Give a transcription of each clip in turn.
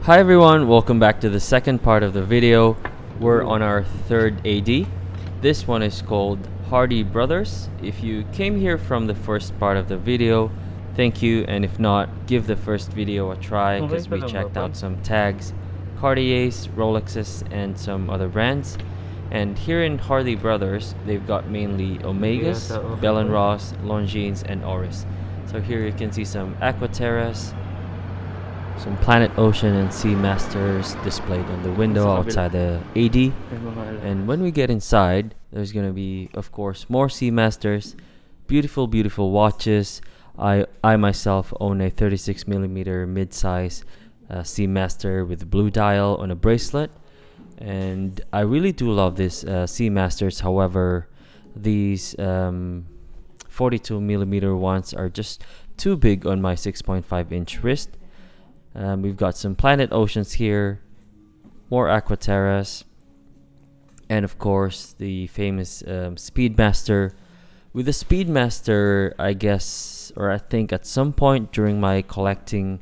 Hi everyone, welcome back to the second part of the video. We're on our third AD. This one is called Hardy Brothers. If you came here from the first part of the video, thank you, and if not, give the first video a try because we checked out some tags, Cartiers, Rolexes, and some other brands. And here in Hardy Brothers, they've got mainly Omegas, Bell & Ross, Longines, and Oris. So here you can see some Aquaterras, some Planet Ocean and Seamasters displayed on the window outside the AD. And when we get inside, there's gonna be, of course, more Seamasters, beautiful watches. I myself own a 36mm mid-size Seamaster with blue dial on a bracelet, and I really do love this Seamasters. However, these 42mm ones are just too big on my 6.5-inch wrist. We've got some Planet Oceans here, more Aquaterras, and of course the famous Speedmaster. With the Speedmaster, I guess, or I think at some point during my collection,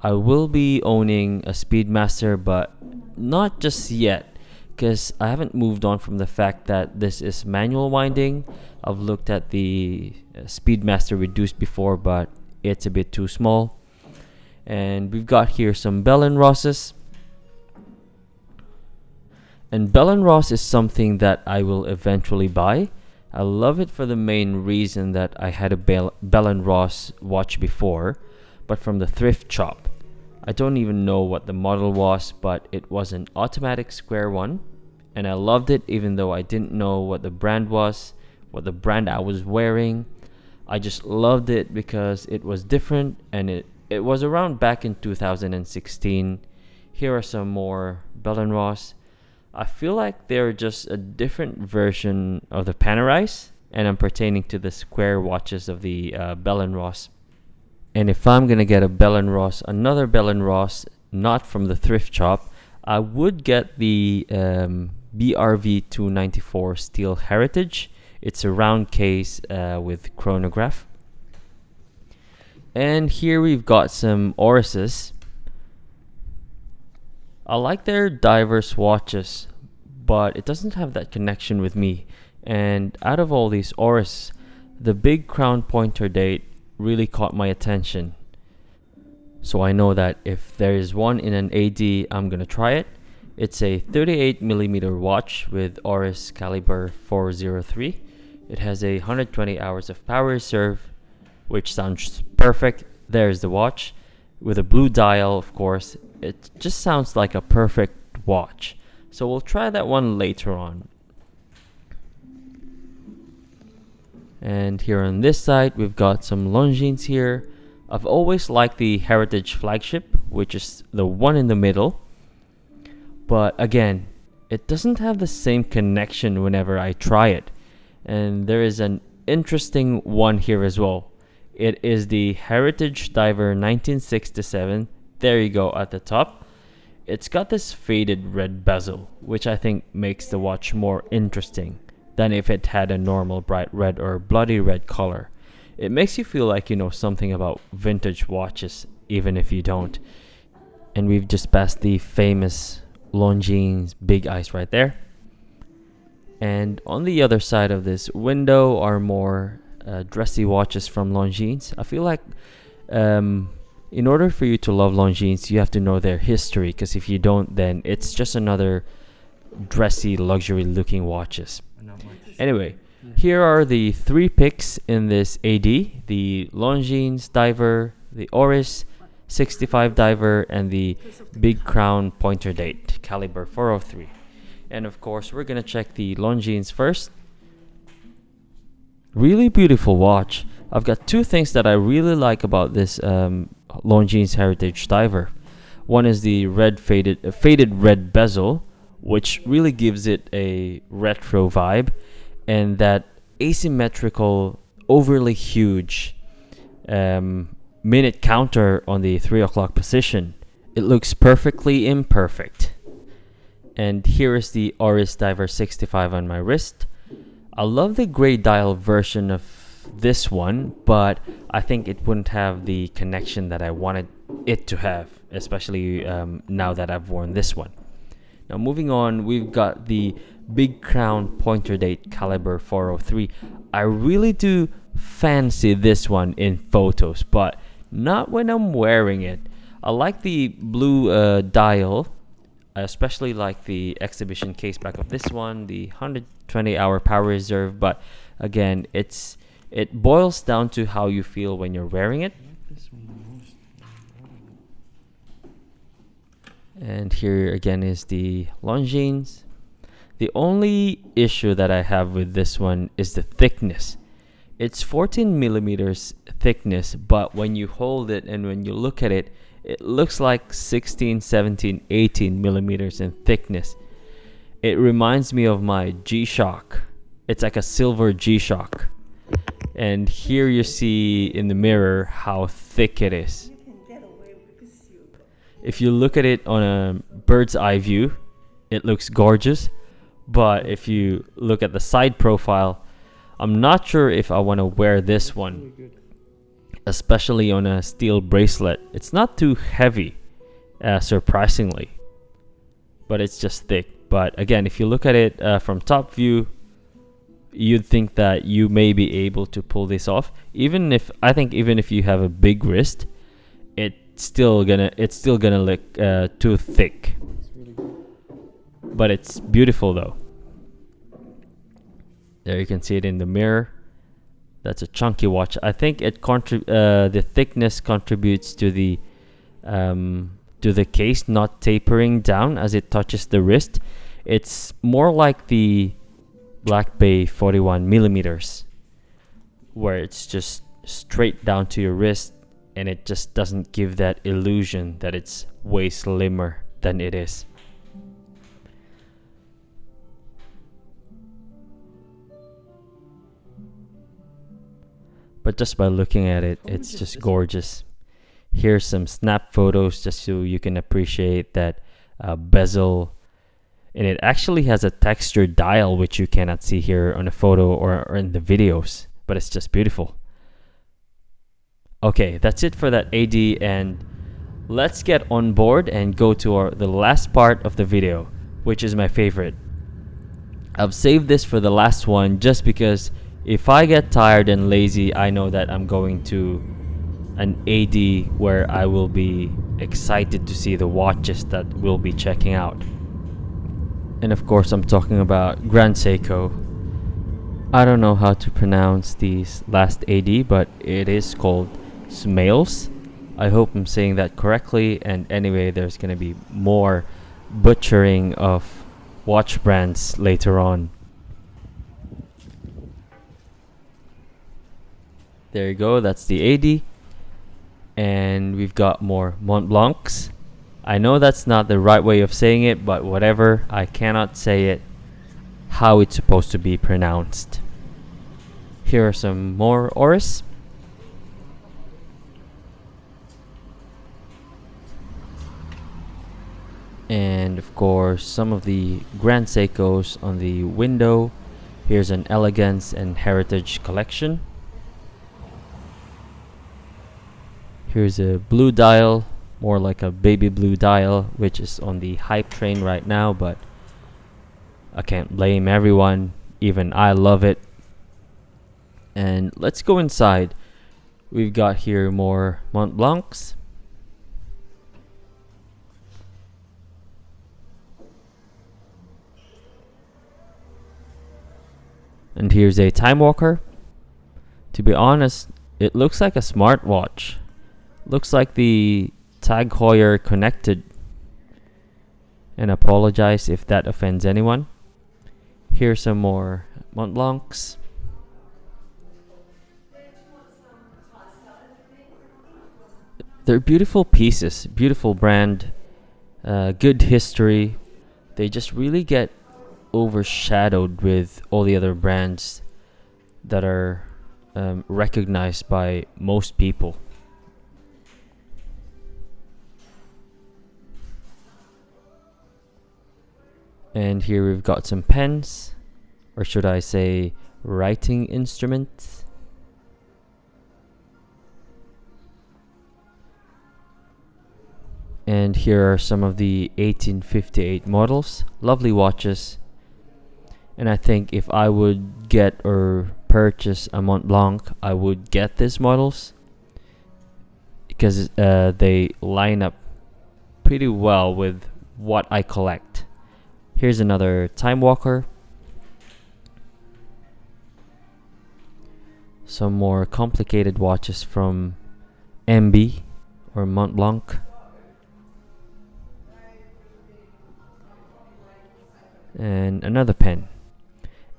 I will be owning a Speedmaster, but not just yet, because I haven't moved on from the fact that this is manual winding. I've looked at the Speedmaster reduced before, but it's a bit too small. And we've got here some Bell & Rosses. And Bell & Ross is something that I will eventually buy. I love it for the main reason that I had a Bell & Ross watch before, but from the thrift shop. I don't even know what the model was, but it was an automatic square one, and I loved it even though I didn't know what the brand was, what the brand I was wearing. I just loved it because it was different, and it was around back in 2016. Here are some more Bell & Ross. I feel like they're just a different version of the Panerai, and I'm pertaining to the square watches of the Bell & Ross. And if I'm gonna get a Bell & Ross, another Bell & Ross, not from the thrift shop, I would get the BRV 294 Steel Heritage. It's a round case with chronograph. And here we've got some Orises. I like their diverse watches, but it doesn't have that connection with me. And out of all these Oris, the big crown pointer date really caught my attention. So I know that if there is one in an AD, I'm gonna try it. It's a 38mm watch with Oris caliber 403. It has 120 hours of power reserve, which sounds perfect. There's the watch with a blue dial, of course. It just sounds like a perfect watch. So we'll try that one later on. And here on this side, we've got some Longines here. I've always liked the Heritage flagship, which is the one in the middle. But again, it doesn't have the same connection whenever I try it. And there is an interesting one here as well. It is the Heritage Diver 1967. There you go at the top. It's got this faded red bezel, which I think makes the watch more interesting than if it had a normal bright red or bloody red color. It makes you feel like you know something about vintage watches, even if you don't. And we've just passed the famous Longines Big Eyes right there. And on the other side of this window are more dressy watches from Longines. I feel like in order for you to love Longines, you have to know their history, because if you don't, then it's just another dressy, luxury-looking watches. Anyway, here are the three picks in this AD. The Longines Diver, the Oris 65 Diver, and the Big Crown Pointer Date, caliber 403. And of course, we're gonna check the Longines first. Really beautiful watch. I've got two things that I really like about this Longines Heritage Diver. One is the faded red bezel, which really gives it a retro vibe, and that asymmetrical, overly huge minute counter on the 3 o'clock position. It looks perfectly imperfect. And here is the Oris Diver 65 on my wrist. I love the gray dial version of this one, but I think it wouldn't have the connection that I wanted it to have, especially now that I've worn this one. Now moving on, we've got the Big Crown Pointer Date Caliber 403. I really do fancy this one in photos, but not when I'm wearing it. I like the blue dial. I especially like the exhibition case back of this one, the 120-hour power reserve, but again, it boils down to how you feel when you're wearing it. And here again is the Longines. The only issue that I have with this one is the thickness. It's 14 millimeters thickness, but when you hold it and when you look at it, it looks like 16, 17, 18 millimeters in thickness. It reminds me of my G-Shock. It's like a silver G-Shock. And here you see in the mirror how thick it is. If you look at it on a bird's eye view, it looks gorgeous. But if you look at the side profile, I'm not sure if I want to wear this one, especially on a steel bracelet. It's not too heavy, surprisingly, but it's just thick. But again, if you look at it from top view, you'd think that you may be able to pull this off. Even if you have a big wrist, it's still gonna look too thick. But it's beautiful though. There you can see it in the mirror. That's a chunky watch. I think the thickness contributes to the case not tapering down as it touches the wrist. It's more like the Black Bay 41 millimeters, where it's just straight down to your wrist, and it just doesn't give that illusion that it's way slimmer than it is. But just by looking at it, it's just gorgeous. Here's some snap photos just so you can appreciate that bezel. And it actually has a textured dial, which you cannot see here on the photo or in the videos. But it's just beautiful. Okay, that's it for that AD. And let's get on board and go to the last part of the video, which is my favorite. I've saved this for the last one just because if I get tired and lazy, I know that I'm going to an AD where I will be excited to see the watches that we'll be checking out. And of course, I'm talking about Grand Seiko. I don't know how to pronounce these last AD, but it is called Smails. I hope I'm saying that correctly. And anyway, there's going to be more butchering of watch brands later on. There you go, that's the AD. And we've got more Mont Blancs. I know that's not the right way of saying it, but whatever, I cannot say it how it's supposed to be pronounced. Here are some more Oris. And of course, some of the Grand Seikos on the window. Here's an Elegance and Heritage collection. Here's a blue dial, more like a baby blue dial, which is on the hype train right now, but I can't blame everyone. Even I love it. And let's go inside. We've got here more Mont Blancs. And here's a Time Walker. To be honest, it looks like a smartwatch. Looks like the Tag Heuer connected. And apologize if that offends anyone. Here's some more Mont Blancs. They're beautiful pieces, beautiful brand, good history. They just really get overshadowed with all the other brands that are recognized by most people. And here we've got some pens, or should I say writing instruments. And here are some of the 1858 models. Lovely watches. And I think if I would get or purchase a Mont Blanc, I would get these models because they line up pretty well with what I collect. Here's another Time Walker. Some more complicated watches from MB or Mont Blanc. And another pen.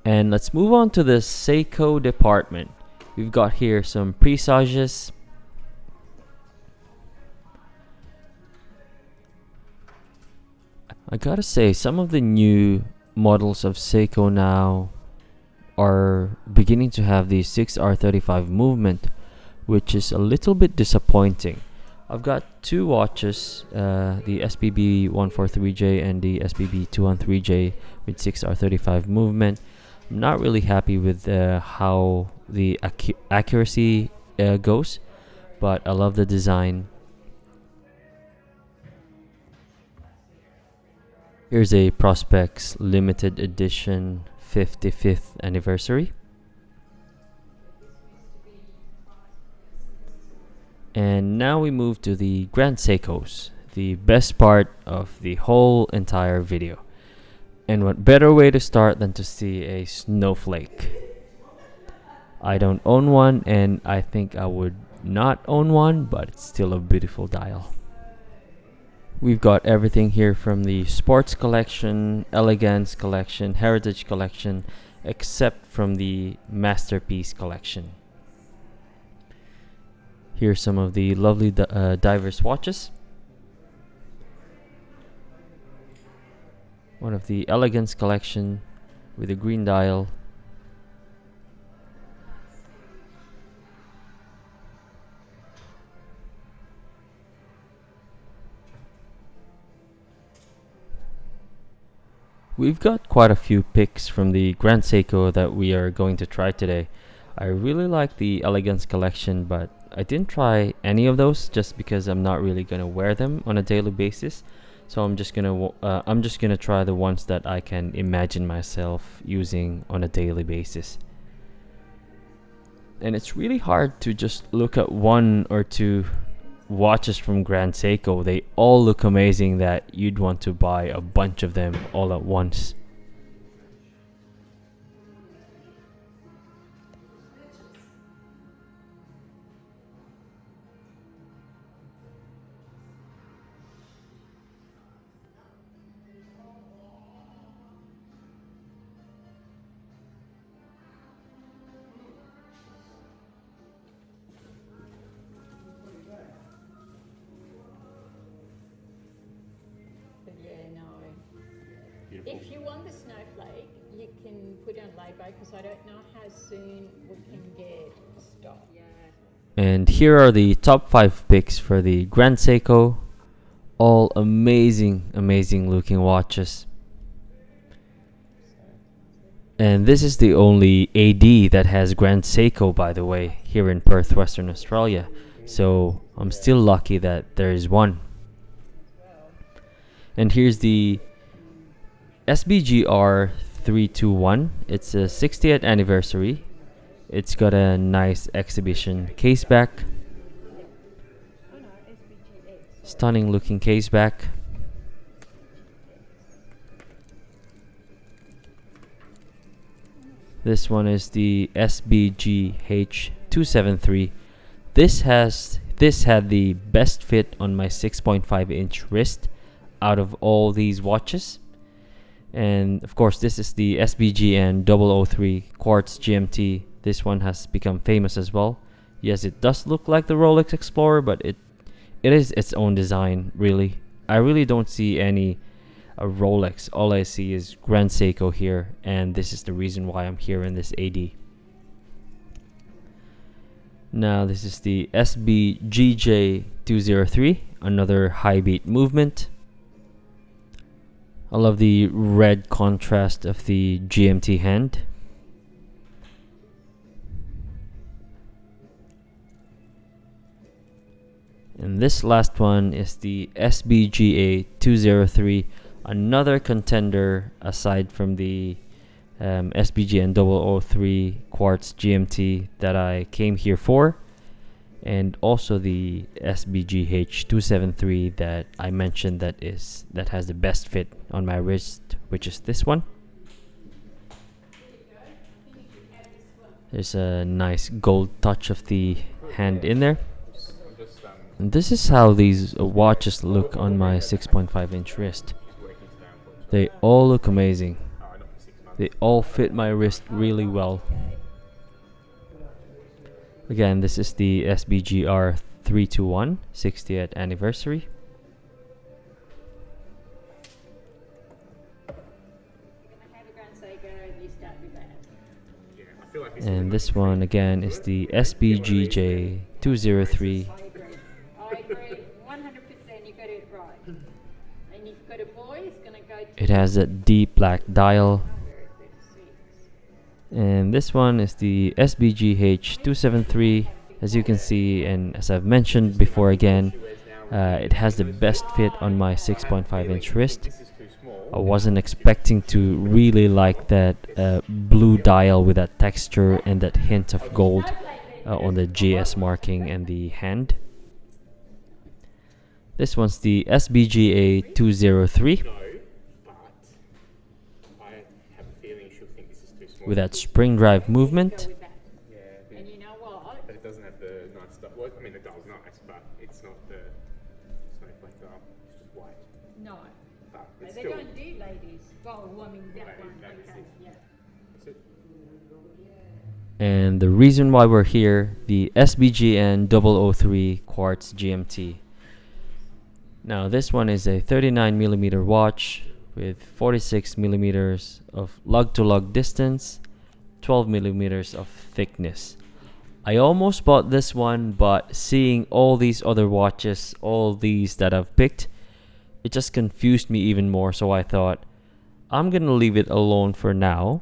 And let's move on to the Seiko department. We've got here some presages. I gotta say, some of the new models of Seiko now are beginning to have the 6R35 movement, which is a little bit disappointing. I've got two watches, the SPB 143J and the SPB 213J with 6R35 movement. I'm not really happy with how the accuracy goes, but I love the design. Here's a Prospex limited edition 55th anniversary. And now we move to the Grand Seikos, the best part of the whole entire video. And what better way to start than to see a snowflake? I don't own one, and I think I would not own one, but it's still a beautiful dial. We've got everything here from the sports collection, elegance collection, heritage collection, except from the masterpiece collection. Here's some of the lovely diverse watches. One of the elegance collection with a green dial. We've got quite a few picks from the Grand Seiko that we are going to try today. I really like the elegance collection, but I didn't try any of those just because I'm not really gonna wear them on a daily basis. So I'm just gonna try the ones that I can imagine myself using on a daily basis. And it's really hard to just look at one or two watches from Grand Seiko. They all look amazing that you'd want to buy a bunch of them all at once. If you want the snowflake, you can put it on layby because I don't know how soon we can get stock. And here are the top 5 picks for the Grand Seiko. All amazing looking watches. And this is the only AD that has Grand Seiko, by the way, here in Perth, Western Australia. So I'm still lucky that there is one. And here's the SBGR 321. It's a 60th anniversary. It's got a nice exhibition case back. Stunning looking case back. This one is the SBGH 273. This had the best fit on my 6.5 inch wrist out of all these watches. And of course, this is the Spgn O3 Quartz Gmt. This one has become famous as well. Yes, it does look like the Rolex Explorer, but it is its own design, really. I really don't see any Rolex. All I see is Grand Seiko here, and this is the reason why I'm here in this AD. Now this is the SBGJ 203, another high beat movement. I love the red contrast of the GMT hand. And this last one is the Spgn O3, another contender aside from the Spgn O3 Quartz Gmt that I came here for, and also the Spgh273 that I mentioned that has the best fit on my wrist, which is this one. There's a nice gold touch of the hand in there. And this is how these watches look on my 6.5-inch wrist. They all look amazing. They all fit my wrist really well. Again, this is the SBGR 321 60th anniversary. And this one again is the SBGJ 203. I agree, 100%. You got it right. And you've got a boy who's going to go to. It has a deep black dial. And this one is the SBGH273. As you can see, and as I've mentioned before again, it has the best fit on my 6.5-inch wrist. I wasn't expecting to really like that blue dial with that texture and that hint of gold on the GS marking and the hand. This one's the SBGA 203 with that spring drive movement. And you know what? But it doesn't have the nice stuff. Well, I mean, the dial's nice, but it's not the snowflake dial. It's just white. No. But it's They still. don't do ladies. Well, I mean, that Maybe one. that is Okay, it. yeah. That's it. And the reason why we're here, the Spgn O3 Quartz Gmt. Now this one is a 39mm watch with 46mm of lug-to-lug distance, 12mm of thickness. I almost bought this one, but seeing all these other watches, all these that I've picked, it just confused me even more. So I thought, I'm gonna leave it alone for now,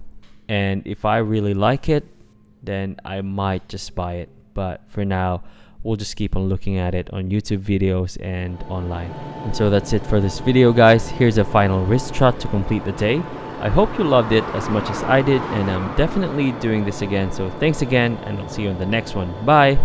and if I really like it, then I might just buy it. But for now, we'll just keep on looking at it on YouTube videos and online. And so that's it for this video, guys. Here's a final wrist shot to complete the day. I hope you loved it as much as I did, and I'm definitely doing this again. So thanks again, and I'll see you in the next one. Bye!